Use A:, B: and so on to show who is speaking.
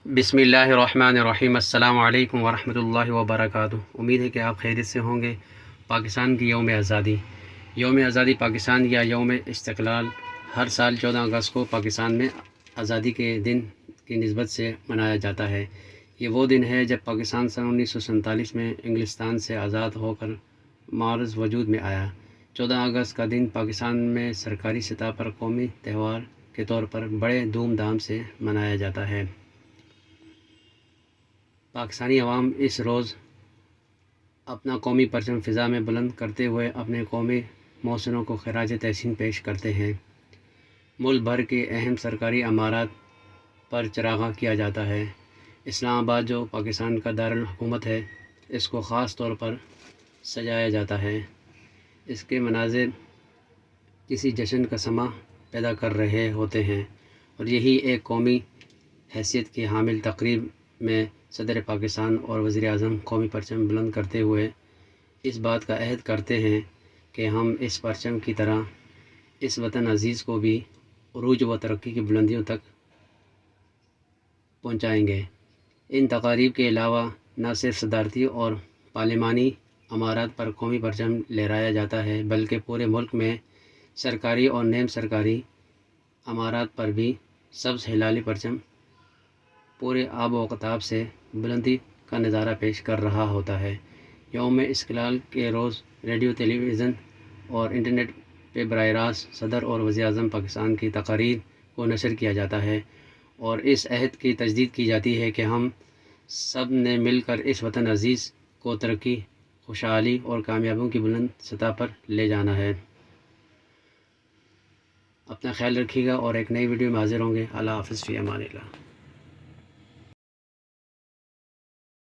A: بسم اللہ الرحمن الرحیم۔ السلام علیکم ورحمۃ اللہ وبرکاتہ۔ امید ہے کہ آپ خیریت سے ہوں گے۔ پاکستان کی یوم آزادی پاکستان یا یوم استقلال ہر سال 14 اگست کو پاکستان میں آزادی کے دن کی نسبت سے منایا جاتا ہے۔ یہ وہ دن ہے جب پاکستان سن 1947 میں انگلستان سے آزاد ہو کر معرض وجود میں آیا۔ 14 اگست کا دن پاکستان میں سرکاری سطح پر قومی تہوار کے طور پر بڑے دھوم دھام سے منایا جاتا ہے۔ پاکستانی عوام اس روز اپنا قومی پرچم فضا میں بلند کرتے ہوئے اپنے قومی محسنوں کو خراج تحسین پیش کرتے ہیں۔ ملک بھر کے اہم سرکاری عمارات پر چراغاں کیا جاتا ہے۔ اسلام آباد جو پاکستان کا دارالحکومت ہے، اس کو خاص طور پر سجایا جاتا ہے۔ اس کے مناظر کسی جشن کا سماں پیدا کر رہے ہوتے ہیں، اور یہی ایک قومی حیثیت کی حامل تقریب میں صدر پاکستان اور وزیر اعظم قومی پرچم بلند کرتے ہوئے اس بات کا عہد کرتے ہیں کہ ہم اس پرچم کی طرح اس وطن عزیز کو بھی عروج و ترقی کی بلندیوں تک پہنچائیں گے۔ ان تقاریب کے علاوہ نہ صرف صدارتی اور پارلیمانی عمارات پر قومی پرچم لہرایا جاتا ہے، بلکہ پورے ملک میں سرکاری اور نیم سرکاری عمارات پر بھی سبز ہلالی پرچم پورے آب و افتاب سے بلندی کا نظارہ پیش کر رہا ہوتا ہے۔ یوم استقلال کے روز ریڈیو، ٹیلی ویژن اور انٹرنیٹ پہ براہ راست صدر اور وزیر اعظم پاکستان کی تقاریر کو نشر کیا جاتا ہے، اور اس عہد کی تجدید کی جاتی ہے کہ ہم سب نے مل کر اس وطن عزیز کو ترقی، خوشحالی اور کامیابیوں کی بلند سطح پر لے جانا ہے۔ اپنا خیال رکھیے گا، اور ایک نئی ویڈیو میں حاضر ہوں گے۔ اللہ حافظ، فی امان اللہ۔